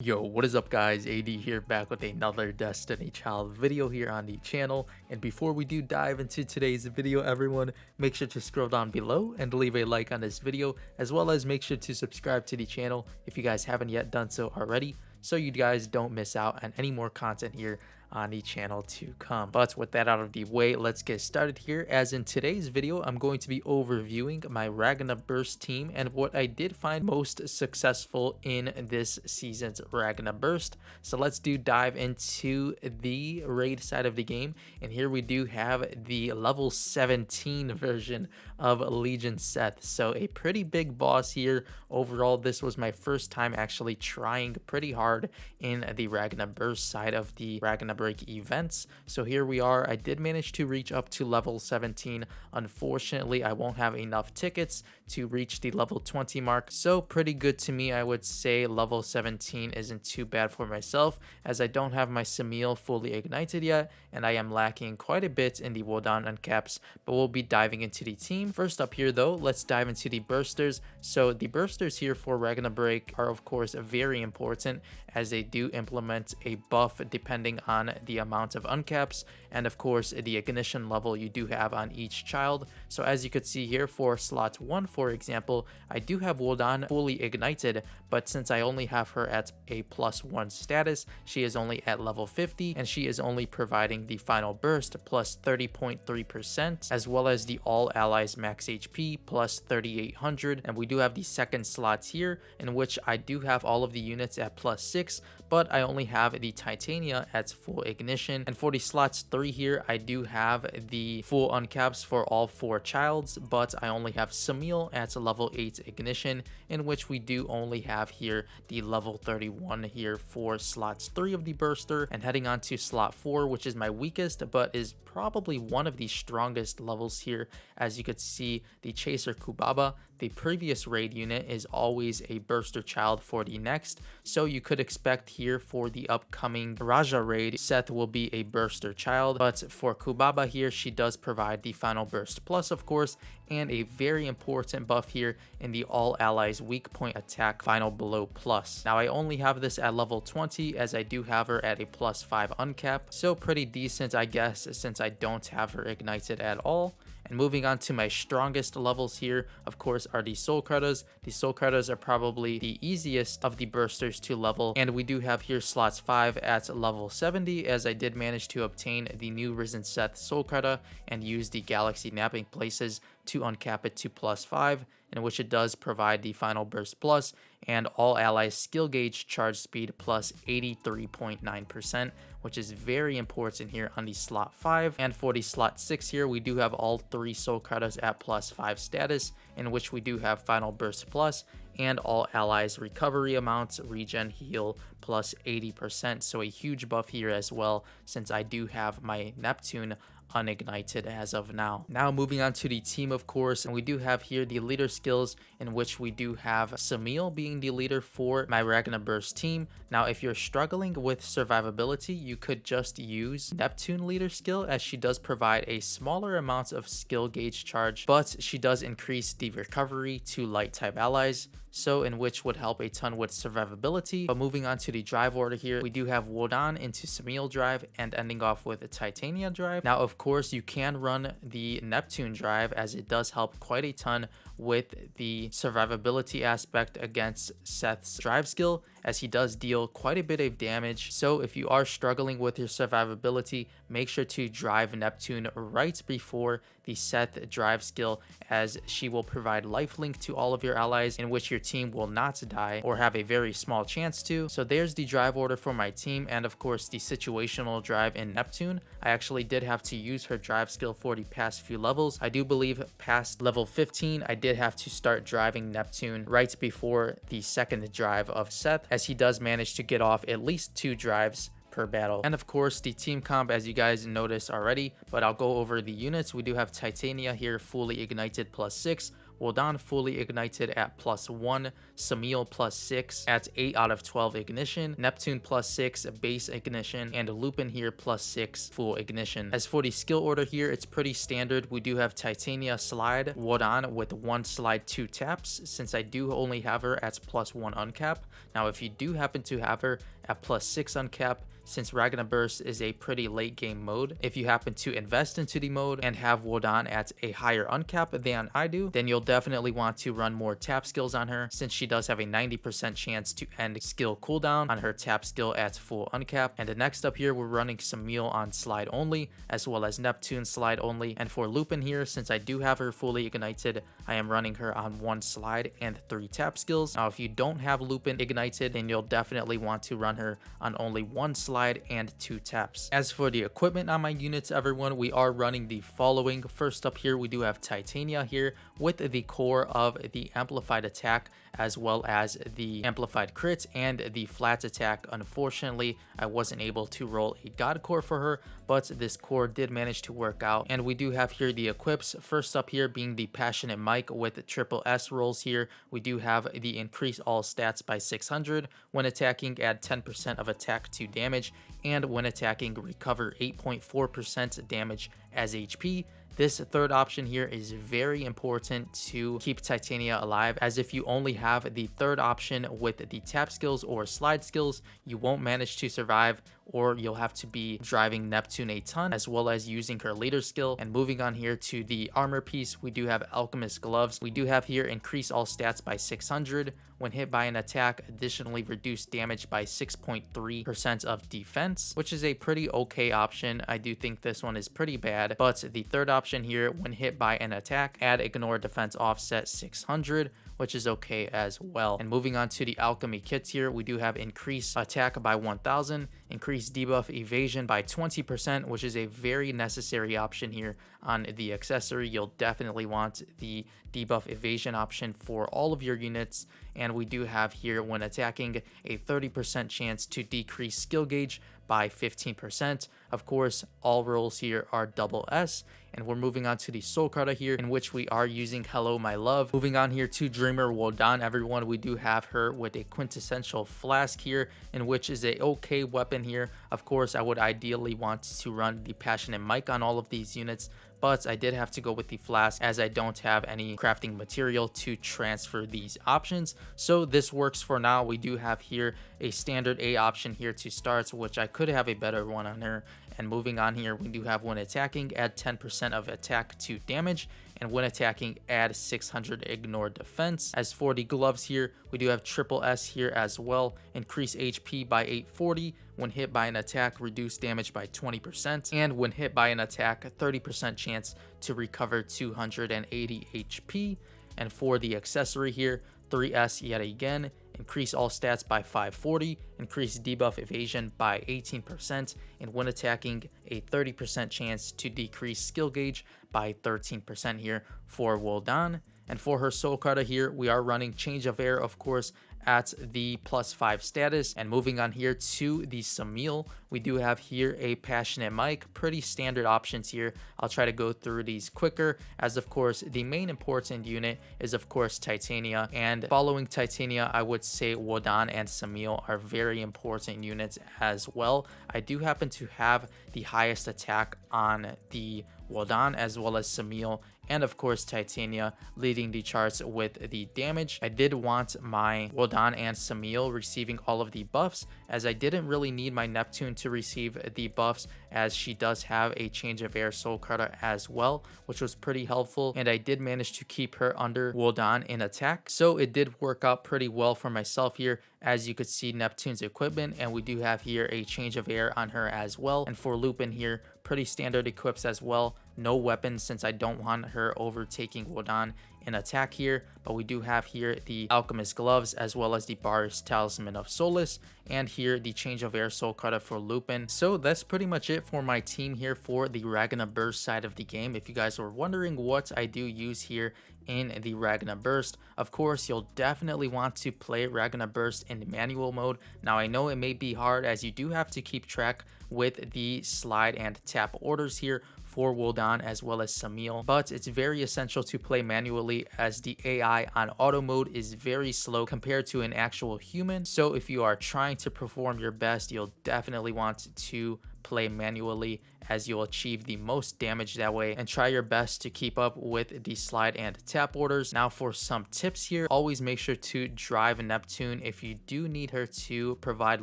Yo, what is up guys? AD here, back with another Destiny Child video here on the channel. And before we do dive into today's video, everyone, make sure to scroll down below and leave a like on this video, as well as make sure to subscribe to the channel if you guys haven't yet done so already, so you guys don't miss out on any more content here on the channel to come. But with that out of the way, let's get started here. As in today's video, I'm going to be overviewing my Ragna Burst team and what I did find most successful in this season's Ragna Burst. So let's dive into the raid side of the game, and here we do have the level 17 version of Legion Seth. So a pretty big boss here. Overall, this was my first time actually trying pretty hard in the Ragna Burst side of the Ragna Break events. So here we are. I did manage to reach up to level 17. Unfortunately, I won't have enough tickets to reach the level 20 mark. So pretty good to me, I would say. Level 17 isn't too bad for myself, as I don't have my Samil fully ignited yet, and I am lacking quite a bit in the Wodan uncaps, but we'll be diving into the team. First up here though, let's dive into the Bursters. So the Bursters here for Ragna Break are of course very important, as they do implement a buff depending on the amount of uncaps and of course the ignition level you do have on each child. So as you could see here, for slot 1 for example, I do have Wodan fully ignited, but since I only have her at a +1 status, she is only at level 50, and she is only providing the final burst plus 30.3%, as well as the all allies max HP plus 3800. And we do have the second slots here, in which I do have all of the units at +6, but I only have the Titania at full ignition. And for the slots 3 here, I do have the full uncaps for all 4 childs, but I only have Samil at level 8 ignition, in which we do only have here the level 31 here for slots 3 of the burster. And heading on to slot 4, which is my weakest but is probably one of the strongest levels here. As you could see, the Chaser Kubaba, the previous raid unit, is always a burster child for the next, so you could expect here for the upcoming Raja raid, Seth will be a burster child. But for Kubaba here, she does provide the final burst plus of course, and a very important buff here in the all allies weak point attack final blow plus. Now I only have this at level 20, as I do have her at a +5 uncap, so pretty decent I guess, since I don't have her ignited at all. And moving on to my strongest levels here, of course, are the Soul Credits. The Soul Credits are probably the easiest of the bursters to level, and we do have here slots 5 at level 70, as I did manage to obtain the new Risen Seth Soul Credit and use the Galaxy Napping Places to uncap it to +5, in which it does provide the final burst plus and all allies skill gauge charge speed plus 83.9%, which is very important here on the slot 5. And for the slot 6 here, we do have all 3 soul credits at +5 status, in which we do have final burst plus and all allies recovery amounts regen heal plus 80%. So a huge buff here as well, since I do have my Neptune unignited as of now. Now moving on to the team, of course, and we do have here the leader skills, in which we do have Samil being the leader for my Ragna Burst team. Now if you're struggling with survivability, you could just use Neptune leader skill, as she does provide a smaller amount of skill gauge charge, but she does increase the recovery to light type allies, so in which would help a ton with survivability. But moving on to the drive order here, we do have Wodan into Samil drive and ending off with a Titania drive. Now of course you can run the Neptune drive, as it does help quite a ton with the survivability aspect against Seth's drive skill, as he does deal quite a bit of damage. So if you are struggling with your survivability, make sure to drive Neptune right before the Seth drive skill, as she will provide lifelink to all of your allies, in which your team will not die or have a very small chance to. So there's the drive order for my team, and of course the situational drive in Neptune. I actually did have to use her drive skill for the past few levels. I do believe past level 15 I did have to start driving Neptune right before the second drive of Seth, as he does manage to get off at least 2 drives per battle. And of course the team comp, as you guys noticed already, but I'll go over the units. We do have Titania here fully ignited +6, Wodan fully ignited at +1, Samil +6 at 8 out of 12 ignition, Neptune +6 base ignition, and Lupin here +6 full ignition. As for the skill order here, it's pretty standard. We do have Titania slide, Wodan with 1 slide 2 taps, since I do only have her at +1 uncap. Now if you do happen to have her at +6 uncap, since Ragna Burst is a pretty late game mode, if you happen to invest into the mode and have Wodan at a higher uncap than I do, then you'll definitely want to run more tap skills on her, since she does have a 90% chance to end skill cooldown on her tap skill at full uncap. And next up here, we're running Samil on slide only, as well as Neptune slide only. And for Lupin here, since I do have her fully ignited, I am running her on 1 slide and 3 tap skills. Now if you don't have Lupin ignited, then you'll definitely want to run her on only 1 slide and 2 taps. As for the equipment on my units, everyone, we are running the following. First up here, we do have Titania here with the core of the amplified attack, as well as the amplified crit and the flat attack. Unfortunately, I wasn't able to roll a god core for her, but this core did manage to work out. And we do have here the equips. First up here being the passionate mic with triple S rolls here. We do have the increase all stats by 600 when attacking, add 10% of attack to damage, and when attacking, recover 8.4% damage as HP. This third option here is very important to keep Titania alive, as if you only have the third option with the tap skills or slide skills, you won't manage to survive, or you'll have to be driving Neptune a ton, as well as using her leader skill. And moving on here to the armor piece, we do have Alchemist gloves. We do have here increase all stats by 600 when hit by an attack, additionally reduce damage by 6.3% of defense, which is a pretty okay option. I do think this one is pretty bad, but the third option here, when hit by an attack, add ignore defense offset 600, which is okay as well. And moving on to the alchemy kits here, we do have increase attack by 1000, increase debuff evasion by 20%, which is a very necessary option here on the accessory. You'll definitely want the debuff evasion option for all of your units. And we do have here, when attacking, a 30% chance to decrease skill gauge by 15%. Of course, all rolls here are double S. And we're moving on to the soul card here, in which we are using Hello My Love. Moving on here to Dreamer Wodan, everyone, we do have her with a quintessential flask here, in which is a okay weapon here. Of course, I would ideally want to run the passionate mic on all of these units, but I did have to go with the flask as I don't have any crafting material to transfer these options. So this works for now. We do have here a standard A option here to start, which I could have a better one on her. And moving on here, we do have when attacking, add 10% of attack to damage, and when attacking, add 600 ignore defense. As for the gloves here, we do have triple S here as well, increase HP by 840, when hit by an attack, reduce damage by 20%, and when hit by an attack, a 30% chance to recover 280 HP. And for the accessory here, 3S yet again, increase all stats by 540, increase debuff evasion by 18%, and when attacking, a 30% chance to decrease skill gauge by 13% here for Wodan. And for her soul card here, we are running change of air, of course, at the +5 status. And moving on here to the Samil, we do have here a passionate mic, pretty standard options here. I'll try to go through these quicker, as of course the main important unit is of course Titania, and following Titania, I would say Wodan and Samil are very important units as well. I do happen to have the highest attack on the Wodan as well as Samil, and of course Titania leading the charts with the damage. I did want my Wodan and Samil receiving all of the buffs, as I didn't really need my Neptune to receive the buffs, as she does have a change of air soul card as well, which was pretty helpful, and I did manage to keep her under Wodan in attack, so it did work out pretty well for myself here. As you could see, Neptune's equipment, and we do have here a change of air on her as well. And for Lupin here, pretty standard equips as well. No weapons, since I don't want her overtaking Wodan in attack here, but we do have here the Alchemist gloves as well as the Bard's Talisman of Solace, and here the change of air soul card for Lupin. So that's pretty much it for my team here for the Ragna Burst side of the game. If you guys were wondering what I do use here in the Ragna Burst. Of course, you'll definitely want to play Ragna Burst in manual mode. Now, I know it may be hard as you do have to keep track with the slide and tap orders here for Wodan as well as Samil, but it's very essential to play manually as the AI on auto mode is very slow compared to an actual human. So if you are trying to perform your best, you'll definitely want to play manually as you'll achieve the most damage that way, and try your best to keep up with the slide and tap orders. Now for some tips here, always make sure to drive Neptune if you do need her to provide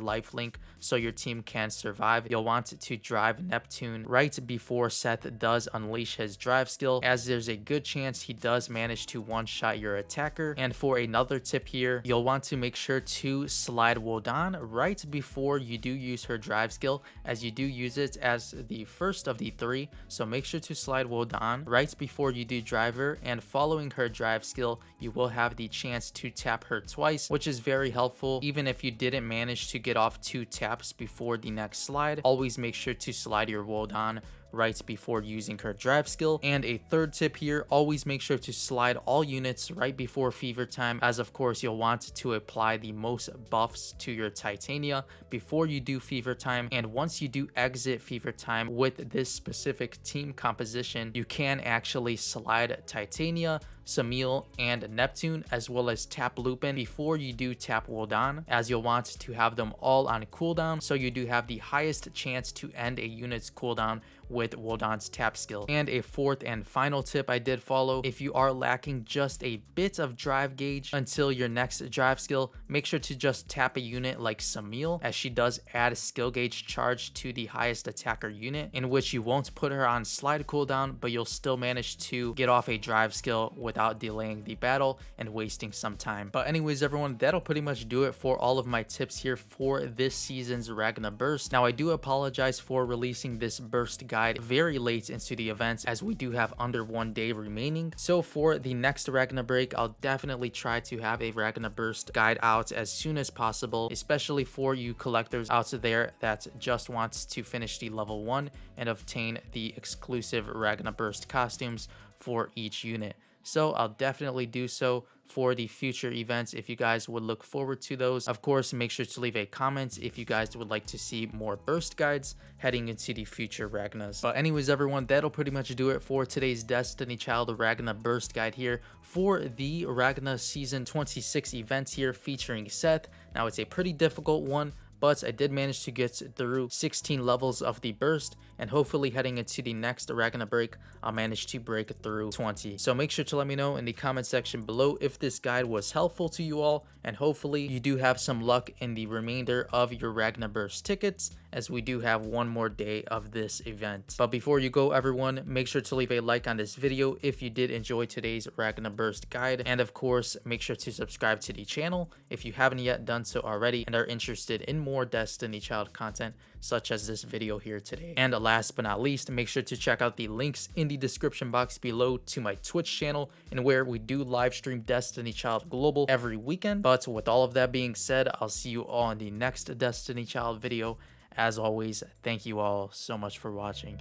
lifelink so your team can survive. You'll want to drive Neptune right before Seth does unleash his drive skill, as there's a good chance he does manage to one-shot your attacker. And for another tip here, you'll want to make sure to slide Wodan right before you do use her drive skill, as you do use it as the first of the three. So make sure to slide Wodan right before you do driver, and following her drive skill you will have the chance to tap her twice, which is very helpful. Even if you didn't manage to get off 2 taps before the next slide, always make sure to slide your Wodan right before using her drive skill. And a third tip here, always make sure to slide all units right before fever time, as of course you'll want to apply the most buffs to your Titania before you do fever time. And once you do exit fever time with this specific team composition, you can actually slide Titania, Samil, and Neptune, as well as tap Lupin before you do tap Wodan, as you'll want to have them all on cooldown, so you do have the highest chance to end a unit's cooldown with Wodan's tap skill. And a fourth and final tip I did follow: if you are lacking just a bit of drive gauge until your next drive skill, make sure to just tap a unit like Samil, as she does add a skill gauge charge to the highest attacker unit, in which you won't put her on slide cooldown, but you'll still manage to get off a drive skill without delaying the battle and wasting some time. But anyways everyone, that'll pretty much do it for all of my tips here for this season's Ragna Burst. Now I do apologize for releasing this burst guide very late into the events, as we do have under 1 day remaining. So for the next Ragna Break, I'll definitely try to have a Ragna Burst guide out as soon as possible, especially for you collectors out there that just wants to finish the level 1 and obtain the exclusive Ragna Burst costumes for each unit. So I'll definitely do so for the future events if you guys would look forward to those. Of course, make sure to leave a comment if you guys would like to see more burst guides heading into the future Ragnas. But anyways everyone, that'll pretty much do it for today's Destiny Child Ragna burst guide here for the Ragna season 26 events here featuring Seth. Now it's a pretty difficult one, but I did manage to get through 16 levels of the burst, and hopefully heading into the next Ragna Break, I'll manage to break through 20. So make sure to let me know in the comment section below if this guide was helpful to you all, and hopefully you do have some luck in the remainder of your Ragna Burst tickets, as we do have 1 more day of this event. But before you go everyone, make sure to leave a like on this video if you did enjoy today's Ragna Burst guide, and of course make sure to subscribe to the channel if you haven't yet done so already and are interested in more Destiny Child content such as this video here today. And last but not least, make sure to check out the links in the description box below to my Twitch channel, and where we do live stream Destiny Child Global every weekend. But with all of that being said, I'll see you all in the next Destiny Child video. As always, thank you all so much for watching.